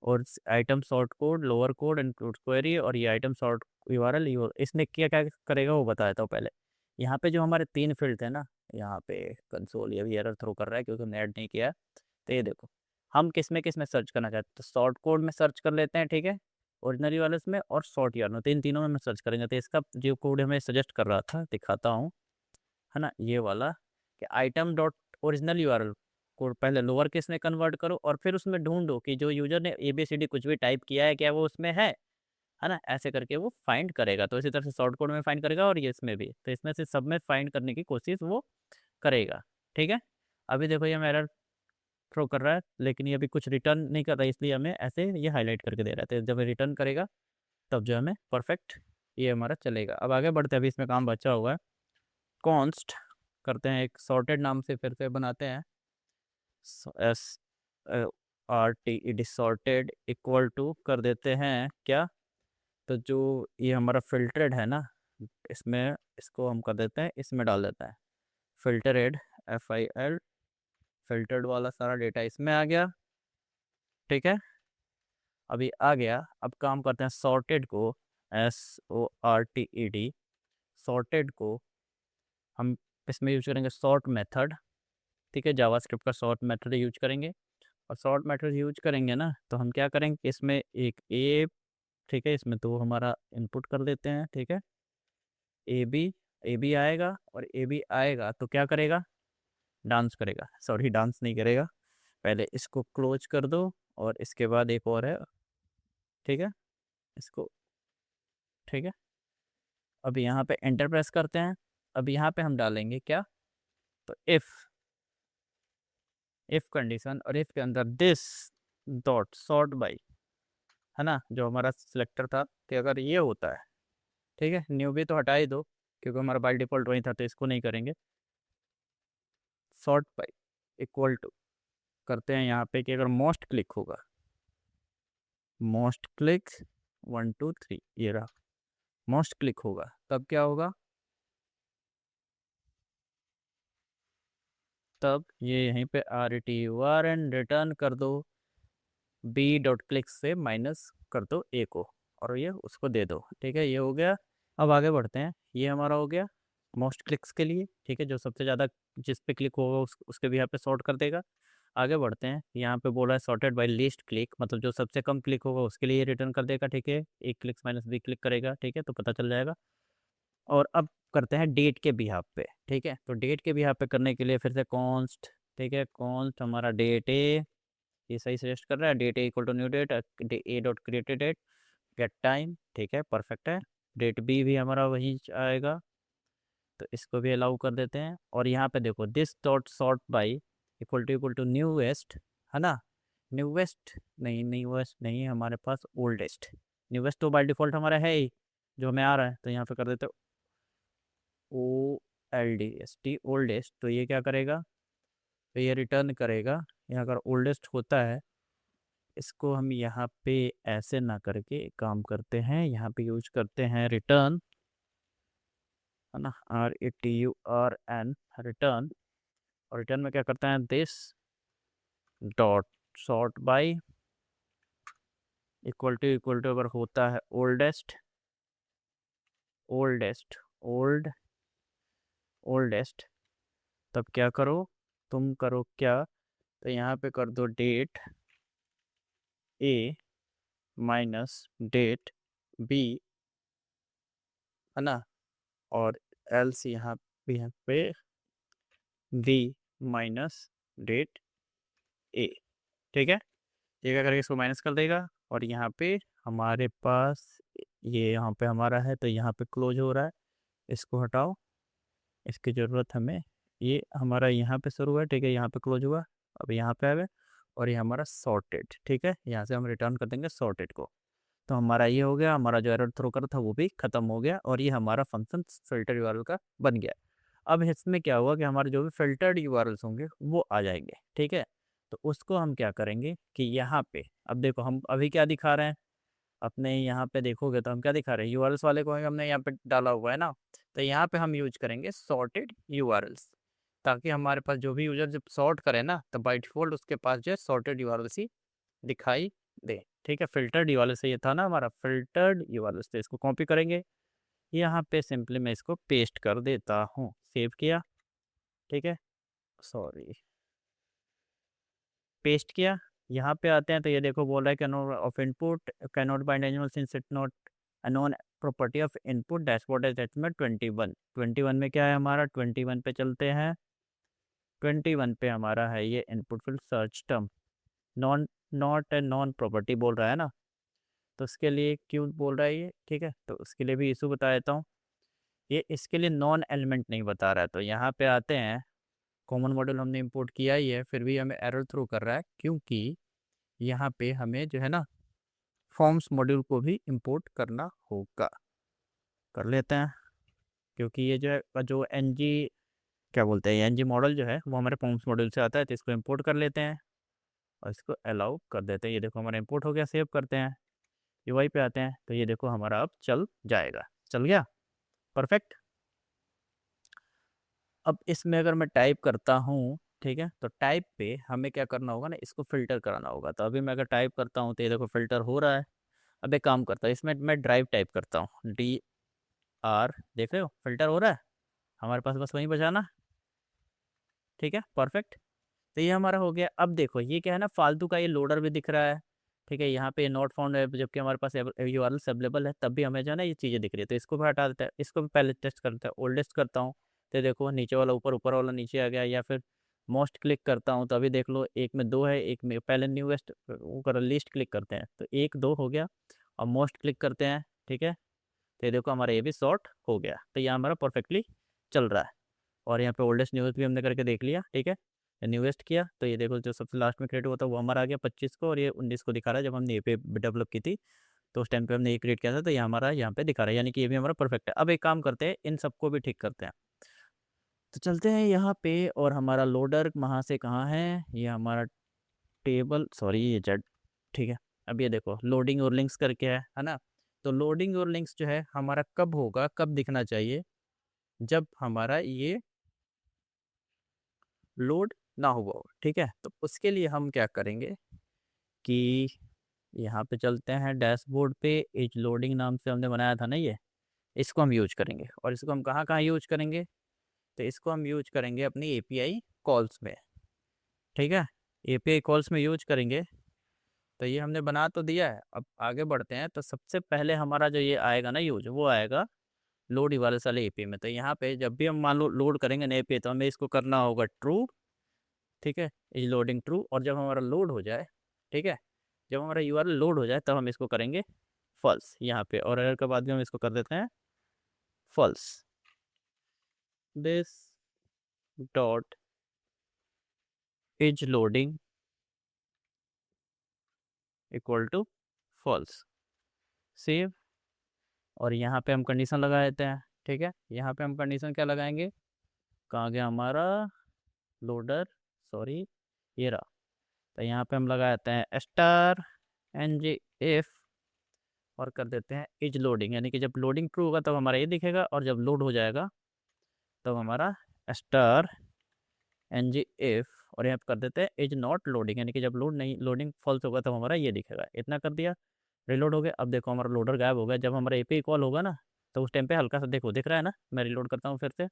और item sort code lower code include query, और ये आइटम सॉर्ट यूआरएल, इसने क्या क्या करेगा वो बताया था पहले। यहाँ पे जो हमारे 3 फील्ड थे ना, यहाँ पे कंसोल ये भी एरर थ्रो कर रहा है क्योंकि हमने ऐड नहीं किया। तो ये देखो, हम किस में सर्च करना चाहते हैं, तो शॉर्ट कोड में सर्च कर लेते हैं। ठीक है, ओरिजिनल वाले में और शॉर्ट यूआरएल में, तीनों में सर्च करेंगे। तो इसका जो कोड हमें सजेस्ट कर रहा था, दिखाता हूँ, है ना, ये वाला, कि आइटम डॉट ओरिजिनल यूआरएल को पहले लोअर केस में कन्वर्ट करो, और फिर उसमें ढूंढो कि जो यूजर ने ABCD कुछ भी टाइप किया है क्या वो उसमें है ना, ऐसे करके वो फाइंड करेगा। तो इसी तरह से शॉर्ट कोड में फाइंड करेगा, और ये इसमें भी, तो इसमें से सब में फाइंड करने की कोशिश वो करेगा। ठीक है, अभी देखो ये एरर थ्रो कर रहा है, लेकिन ये अभी कुछ रिटर्न नहीं कर रहा है, इसलिए हमें ऐसे ये हाईलाइट करके दे रहा है। तो जब रिटर्न करेगा तब जो हमें परफेक्ट ये हमारा चलेगा। अब आगे बढ़ते हैं, अभी इसमें काम बचा हुआ है। कॉन्स्ट करते हैं, एक सॉर्टेड नाम से फिर से बनाते हैं, SRTED सॉर्टेड, इक्वल टू कर देते हैं क्या, तो जो ये हमारा फिल्टर्ड है ना, इसमें इसको हम कर देते हैं, इसमें डाल देते हैं फिल्टरेड, FIL, फिल्टर्ड वाला सारा डेटा इसमें आ गया। ठीक है, अभी आ गया। अब काम करते हैं सॉर्टेड को, SORTED, सॉर्टेड को हम इसमें यूज करेंगे सॉर्ट मेथड। ठीक है, जावास्क्रिप्ट का सॉर्ट मेथड यूज करेंगे, और सॉर्ट मेथड यूज करेंगे ना, तो हम क्या करेंगे, इसमें एक ए, ठीक है, इसमें तो हमारा इनपुट कर देते हैं। ठीक है, ए बी आएगा, और ए बी आएगा तो क्या करेगा, डांस करेगा, सॉरी डांस नहीं करेगा, पहले इसको क्लोज कर दो, और इसके बाद एक और है। ठीक है, इसको, ठीक है, अब यहाँ पे एंटर प्रेस करते हैं। अब यहाँ पे हम डालेंगे क्या, तो इफ कंडीशन, और इफ के अंदर दिस डॉट सॉर्ट बाई, है ना, जो हमारा सिलेक्टर था, कि अगर ये होता है, ठीक है, न्यू भी तो हटा ही दो क्योंकि हमारा बाय डिफ़ॉल्ट वही था, तो इसको नहीं करेंगे। सॉर्ट बाई इक्वल टू करते हैं यहाँ पे कि अगर मोस्ट क्लिक होगा, मोस्ट क्लिक 1 2 3, ये रहा, मोस्ट क्लिक होगा तब क्या होगा, तब ये यहीं पे RTURN रिटर्न कर दो, बी डॉट क्लिक से माइनस कर दो ए को, और ये उसको दे दो। ठीक है, ये हो गया। अब आगे बढ़ते हैं, ये हमारा हो गया मोस्ट क्लिक्स के लिए। ठीक है, जो सबसे ज़्यादा जिस पे क्लिक होगा उसके भी यहाँ पे सॉर्ट कर देगा। आगे बढ़ते हैं, यहाँ पे बोला है सॉर्टेड बाय लीस्ट क्लिक, मतलब जो सबसे कम क्लिक होगा उसके लिए रिटर्न कर देगा। ठीक है, एक क्लिक माइनस बी क्लिक करेगा, ठीक है, तो पता चल जाएगा। और अब करते हैं डेट के बिहाफ पे। ठीक है, तो डेट के बिहाफ पे करने के लिए फिर से कॉन्स्ट, ठीक है, कॉन्स्ट हमारा डेट ए, ये सही सजेस्ट कर रहा है, date A equal to new date, A dot created date, get time. ठीक है, परफेक्ट है। डेट बी भी हमारा वही आएगा, तो इसको भी अलाउ कर देते हैं। और यहाँ पे देखो this dot sort by equal to newest, है ना, न्यूएस्ट नहीं, न्यूएस्ट नहीं, हमारे पास ओल्डेस्ट, न्यूएस्ट तो बाय डिफ़ॉल्ट हमारा है ही, जो हमें आ रहा है, तो यहाँ पे कर देते OLDST, ओल्डेस्ट। तो ये क्या करेगा, तो ये रिटर्न करेगा, यहाँ अगर ओल्डेस्ट होता है, इसको हम यहाँ पे ऐसे ना करके एक काम करते हैं, यहाँ पे यूज करते हैं रिटर्न, है ना, RETURN, रिटर्न। और रिटर्न में क्या करते हैं, this dot sort by equal to अगर होता है ओल्डेस्ट, ओल्डेस्ट, ओल्ड, ओल्डेस्ट, तब क्या करो, तुम करो क्या, तो यहाँ पे कर दो डेट ए माइनस डेट बी, है ना, और एल्स यहाँ पे वी माइनस डेट ए, ठीक है। ये क्या करेगा, इसको माइनस कर देगा और यहाँ पे हमारे पास ये यहाँ पे हमारा है, तो यहाँ पे क्लोज हो रहा है, इसको हटाओ, इसकी ज़रूरत हमें, ये हमारा यहाँ पे शुरू है, ठीक है, यहाँ पे क्लोज हुआ, अब यहाँ पे आ गए और ये हमारा सॉर्टेड, ठीक है, यहाँ से हम रिटर्न कर देंगे सॉर्टेड को। तो हमारा ये हो गया, हमारा जो एरर थ्रो कर था वो भी ख़त्म हो गया और ये हमारा फंक्शन फिल्टर यूआरएल का बन गया। अब इसमें क्या हुआ कि हमारे जो भी फिल्टर्ड यूआरएल्स होंगे वो आ जाएंगे, ठीक है। तो उसको हम क्या करेंगे कि यहाँ पे, अब देखो हम अभी क्या दिखा रहे हैं, अपने यहाँ पे देखोगे तो हम क्या दिखा रहे हैं, यूआरएल्स वाले को हमने यहाँ पे डाला हुआ है ना, तो यहाँ पे हम यूज करेंगे सॉर्टेड यूआरएल्स, ताकि हमारे पास जो भी यूजर जब सॉर्ट करे ना तो बाय डिफॉल्ट उसके पास जो है सॉर्टेड यूआरएल्स ही दिखाई दे, ठीक है। फिल्टर्ड यूआरएल से ये था ना हमारा फिल्टर्ड यूआरएल, तो इसको कॉपी करेंगे, यहाँ पे सिंपली मैं इसको पेस्ट कर देता हूँ, सेव किया, ठीक है, सॉरी, पेस्ट किया। यहाँ पे आते हैं तो ये देखो बोल रहा है cannot of input cannot bind animal since it not a non property of input dashboard attachment 21 में क्या है हमारा, 21 पे चलते हैं, 21 पे हमारा है ये input field search term, non not a non property बोल रहा है ना, तो उसके लिए क्यों बोल रहा है ये, ठीक है, तो उसके लिए भी इशू बता देता हूँ, ये इसके लिए नॉन एलिमेंट नहीं बता रहा है, तो यहाँ पे आते हैं, कॉमन मॉड्यूल हमने इंपोर्ट किया ही है, फिर भी हमें एरर थ्रो कर रहा है क्योंकि यहाँ पे हमें जो है ना फॉर्म्स मॉड्यूल को भी इंपोर्ट करना होगा, कर लेते हैं, क्योंकि ये जो है जो एनजी क्या बोलते हैं, एनजी मॉडल जो है वो हमारे फॉर्म्स मॉड्यूल से आता है, तो इसको इंपोर्ट कर लेते हैं और इसको अलाउ कर देते हैं, ये देखो हमारा इंपोर्ट हो गया, सेव करते हैं, यूआई पे आते हैं, तो ये देखो हमारा अब चल जाएगा, चल गया, परफेक्ट। अब इसमें अगर मैं टाइप करता हूँ, ठीक है, तो टाइप पे हमें क्या करना होगा ना, इसको फिल्टर कराना होगा, तो अभी मैं अगर टाइप करता हूँ तो ये देखो फिल्टर हो रहा है। अब एक काम करता हूँ, इसमें मैं ड्राइव टाइप करता हूँ, DR, देख रहे हो फिल्टर हो रहा है हमारे पास, बस वहीं बजाना, ठीक है, परफेक्ट। तो ये हमारा हो गया। अब देखो ये क्या है ना, फालतू का ये लोडर भी दिख रहा है, ठीक है, यहाँ पे नॉट फाउंड है, जबकि हमारे पास यूआरएल्स अवेलेबल है, तब भी हमें जो है ना ये चीज़ें दिख रही है, तो इसको भी हटा देता है, इसको भी पहले टेस्ट करता है, ओल्डेस्ट करता हूँ, तो देखो नीचे वाला ऊपर, ऊपर वाला नीचे आ गया, या फिर मोस्ट क्लिक करता हूँ तो अभी देख लो एक में दो है, एक में पहले न्यूएस्ट वो कर लिस्ट क्लिक करते हैं तो एक दो हो गया, और मोस्ट क्लिक करते हैं, ठीक है, तो ये देखो हमारा ये भी शॉर्ट हो गया, तो ये हमारा परफेक्टली चल रहा है। और यहाँ पे ओल्डेस्ट न्यूज़ भी हमने करके देख लिया, ठीक है, न्यूएस्ट किया, तो ये देखो जो सबसे लास्ट में क्रिएट हुआ था वो हमारा आ गया 25 को, और ये 19 को दिखा रहा है, जब हमने ये पे डेवलप की थी तो उस टाइम पे हमने ये क्रिएट किया था, तो ये हमारा यहाँ पे दिखा रहा है, यानी कि ये भी हमारा परफेक्ट है। अब एक काम करते हैं, इन सबको भी ठीक करते हैं, तो चलते हैं यहाँ पे, और हमारा लोडर कहाँ से कहाँ है, ये हमारा टेबल, सॉरी ये जेड, ठीक है। अब ये देखो लोडिंग और लिंक्स करके है ना, तो लोडिंग और लिंक्स जो है हमारा कब होगा, कब दिखना चाहिए, जब हमारा ये लोड ना हुआ हो, ठीक है। तो उसके लिए हम क्या करेंगे कि यहाँ पे चलते हैं डैशबोर्ड पे, एज लोडिंग नाम से हमने बनाया था ना ये, इसको हम यूज करेंगे, और इसको हम कहाँ कहाँ यूज करेंगे, तो इसको हम यूज करेंगे अपनी एपीआई कॉल्स में, ठीक है, एपीआई कॉल्स में यूज करेंगे। तो ये हमने बना तो दिया है, अब आगे बढ़ते हैं, तो सबसे पहले हमारा जो ये आएगा ना यूज, वो आएगा लोड वाले साले एपीआई में, तो यहाँ पे जब भी हम मान लो लोड करेंगे ना एपीआई, तो हमें इसको करना होगा ट्रू, ठीक है, इज लोडिंग ट्रू, और जब हमारा लोड हो जाए, ठीक है, जब हमारा यूआरएल लोड हो जाए तब हम इसको करेंगे फॉल्स यहाँ पे, और एरर के बाद भी हम इसको कर देते हैं false, this dot is loading equal to false, save, और यहाँ पे हम कंडीशन लगा देते हैं, ठीक है, यहाँ पे हम कंडीशन क्या लगाएंगे, कहाँ गया हमारा लोडर, सॉरी ये रहा, तो यहाँ पे हम लगा देते हैं स्टार एनजी इफ, और कर देते हैं इज लोडिंग, यानी कि जब लोडिंग ट्रू होगा तब हमारा ये दिखेगा, और जब लोड हो जाएगा तब हमारा स्टार एनजी इफ, और यहाँ पे कर देते हैं इज नॉट लोडिंग, यानी कि जब लोड नहीं, लोडिंग फॉल्स होगा तब हमारा ये दिखेगा, इतना कर दिया, रिलोड हो गया। अब देखो हमारा लोडर गायब हो गया, जब हमारा एपीआई कॉल होगा ना तो उस टाइम पे हल्का सा देखो दिख रहा है ना, मैं रिलोड करता हूँ फिर से,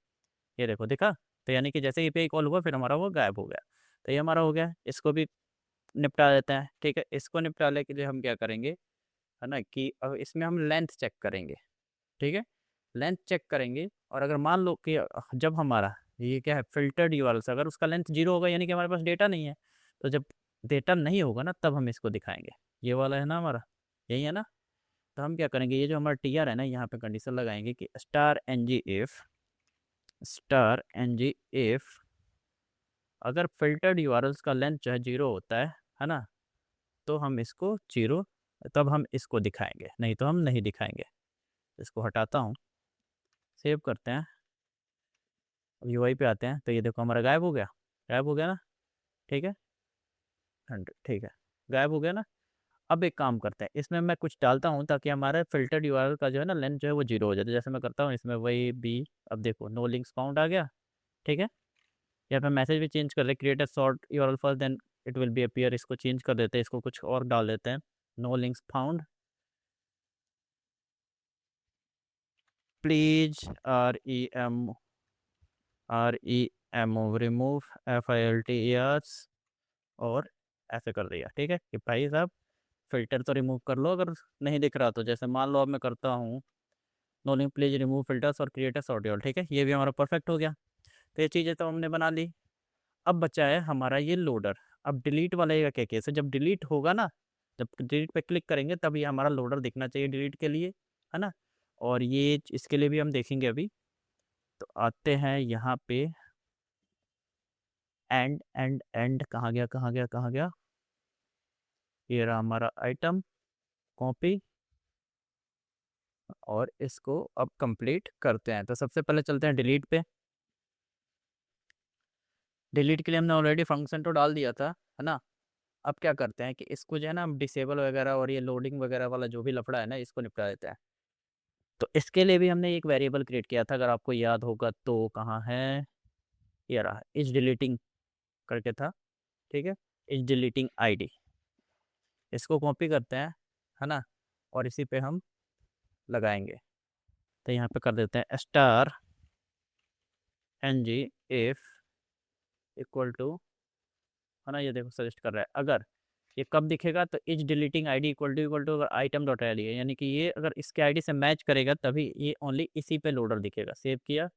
ये देखो दिखा, तो यानी कि जैसे एपीआई कॉल हुआ फिर हमारा वो गायब हो गया, तो ये हमारा हो गया, इसको भी निपटा देते हैं, ठीक है। इसको निपटाने के लिए हम क्या करेंगे, है ना, कि अब इसमें हम लेंथ चेक करेंगे, ठीक है, लेंथ चेक करेंगे और अगर मान लो कि जब हमारा ये क्या है फ़िल्टर्ड यूआरएल से अगर उसका लेंथ 0 होगा यानी कि हमारे पास डेटा नहीं है। तो जब डेटा नहीं होगा ना तब हम इसको दिखाएँगे। ये वाला है ना हमारा, यही है ना? तो हम क्या करेंगे ये जो हमारा टीआर है ना यहाँ पे कंडीशन लगाएँगे कि स्टार एनजी इफ अगर फ़िल्टर्ड यूआरएल्स का लेंथ जो है 0 होता है ना? तो हम इसको 0 तब हम इसको दिखाएँगे, नहीं तो हम नहीं दिखाएँगे। इसको हटाता हूँ, सेव करते हैं, अब यूआई पे आते हैं तो ये देखो हमारा गायब हो गया ना? ठीक है? 100 ठीक है, गायब हो गया ना? अब एक काम करते हैं, इसमें मैं कुछ डालता हूँ ताकि हमारा फ़िल्टर्ड यूआरएल का जो है ना लेंथ जो है वो 0 हो जाए। तो जैसे मैं करता हूँ इसमें वही बी अब देखो नो लिंक्स फाउंड आ गया, ठीक है? यहाँ पे मैसेज भी चेंज कर रहे create a short URL first then it will be appear इसको चेंज कर देते हैं, इसको कुछ और डाल देते हैं। No links found please REMO remove FILTERs और ऐसे कर दिया, ठीक है? कि भाई साहब फ़िल्टर तो रिमूव कर लो अगर नहीं दिख रहा तो। जैसे मान लो अब मैं करता हूँ no link please remove filters और क्रिएट अ शॉर्ट यूआरएल, ठीक है? ये भी हमारा परफेक्ट हो गया। तो ये चीज़ें तो हमने बना ली। अब बचा है हमारा ये लोडर। अब डिलीट वाले का क्या केस है, जब डिलीट होगा ना, जब डिलीट पे क्लिक करेंगे तब ये हमारा लोडर दिखना चाहिए डिलीट के लिए, है ना? और ये इसके लिए भी हम देखेंगे अभी। तो आते हैं यहाँ पे एंड कहाँ गया? ये रहा हमारा आइटम, कॉपी और इसको अब कंप्लीट करते हैं। तो सबसे पहले चलते हैं डिलीट पे। डिलीट के लिए हमने ऑलरेडी फंक्शन तो डाल दिया था, है ना? अब क्या करते हैं कि इसको जो है ना हम डिसेबल वगैरह और ये लोडिंग वगैरह वाला जो भी लफड़ा है ना इसको निपटा देते हैं। तो इसके लिए भी हमने एक वेरिएबल क्रिएट किया था अगर आपको याद होगा तो, कहाँ है? ये रहा इज डिलीटिंग करके था, ठीक है? इज डिलीटिंग आईडी, इसको कॉपी करते हैं, है ना? और इसी पे हम लगाएंगे। तो यहाँ पे कर देते हैं star NG if equal to, है ना? ये देखो सजेस्ट कर रहा है अगर ये कब दिखेगा तो is deleting ID equal to अगर आइटम डॉट आईडी है यानी कि ये अगर इसके आईडी से मैच करेगा तभी ये ओनली इसी पे लोडर दिखेगा। सेव किया,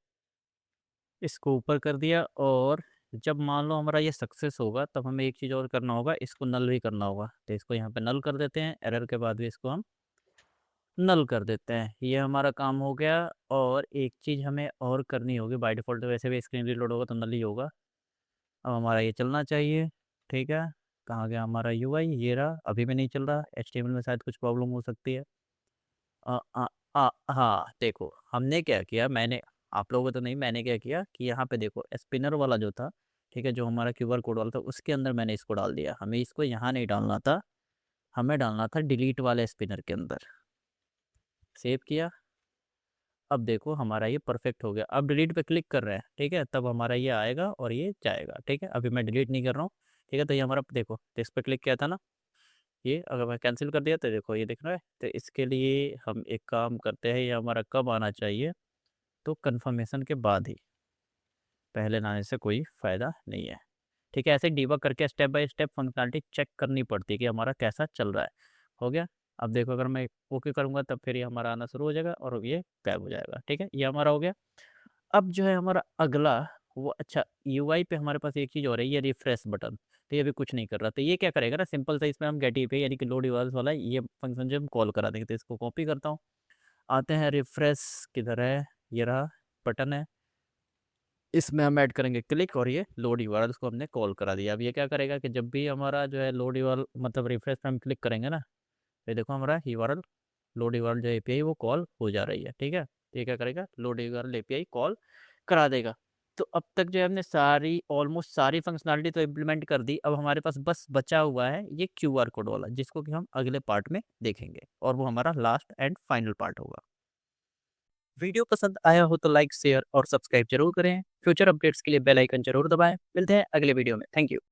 इसको ऊपर कर दिया और जब मान लो हमारा ये सक्सेस होगा तब हमें एक चीज़ और करना होगा, इसको नल भी करना होगा। तो इसको यहाँ पे नल कर देते हैं, एरर के बाद भी इसको हम नल कर देते हैं। ये हमारा काम हो गया। और एक चीज़ हमें और करनी होगी, बाय डिफ़ॉल्ट तो वैसे भी स्क्रीन रीलोड होगा तो नल ही होगा। अब हमारा ये चलना चाहिए, ठीक है? कहाँ गया हमारा यूआई? ये रहा, अभी भी नहीं चल रहा। एचटीएमएल में शायद कुछ प्रॉब्लम हो सकती है। अ, अ, हाँ, देखो हमने क्या किया, मैंने आप लोगों को तो नहीं, मैंने क्या किया कि यहाँ पे देखो स्पिनर वाला जो था, ठीक है? जो हमारा क्यूआर कोड वाला था उसके अंदर मैंने इसको डाल दिया। हमें इसको यहाँ नहीं डालना था, हमें डालना था डिलीट वाले स्पिनर के अंदर। सेव किया, अब देखो हमारा ये परफेक्ट हो गया। अब डिलीट पे क्लिक कर रहे हैं, ठीक है? तब हमारा ये आएगा और ये जाएगा, ठीक है? अभी मैं डिलीट नहीं कर रहा हूँ, ठीक है? तो ये हमारा देखो, तो इस पे क्लिक किया था ना, ये अगर मैं कैंसिल कर दिया तो देखो ये दिख रहा है। तो इसके लिए हम एक काम करते हैं, ये हमारा कब आना चाहिए? तो कन्फर्मेशन के बाद ही, पहले लाने से कोई फ़ायदा नहीं है, ठीक है? ऐसे डीबग करके step by step functionality check करनी पड़ती है कि हमारा कैसा चल रहा है। हो गया? अब देखो अगर मैं ओके करूँगा तब फिर ये हमारा आना शुरू हो जाएगा और ये गायब हो जाएगा, ठीक है? ये हमारा हो गया। अब जो है हमारा अगला वो, अच्छा यूआई पे हमारे पास एक चीज़ और है, ये रिफ्रेश बटन। तो ये अभी कुछ नहीं कर रहा, तो ये क्या करेगा ना, सिंपल सा इसमें हम गेट पे यानी कि लोड यूआरएल वाला ये फंक्शन जो हम कॉल करा देंगे। तो इसको कॉपी करता हूँ, आते हैं रिफ्रेश किधर है, ये रहा बटन है, इसमें हम ऐड करेंगे क्लिक और ये लोड यूआरएल को हमने कॉल करा दिया। अब ये क्या करेगा कि जब भी हमारा जो है लोड यूआरएल मतलब रिफ्रेश पे हम क्लिक करेंगे ना, ये देखो हमारा यूआरएल लोड यूआरएल जो एपीआई वो कॉल हो जा रही है, ठीक है? तो ये क्या करेगा, लोड यूआरएल एपीआई कॉल करा देगा। तो अब तक जो है हमने सारी ऑलमोस्ट सारी फंक्शनैलिटी तो इम्प्लीमेंट कर दी। अब हमारे पास बस बचा हुआ है ये क्यूआर कोड वाला, जिसको कि हम अगले पार्ट में देखेंगे और वो हमारा लास्ट एंड फाइनल पार्ट होगा। वीडियो पसंद आया हो तो लाइक शेयर और सब्सक्राइब जरूर करें। फ्यूचर अपडेट्स के लिए बेल आइकन जरूर दबाएं। मिलते हैं अगले वीडियो में। Thank you.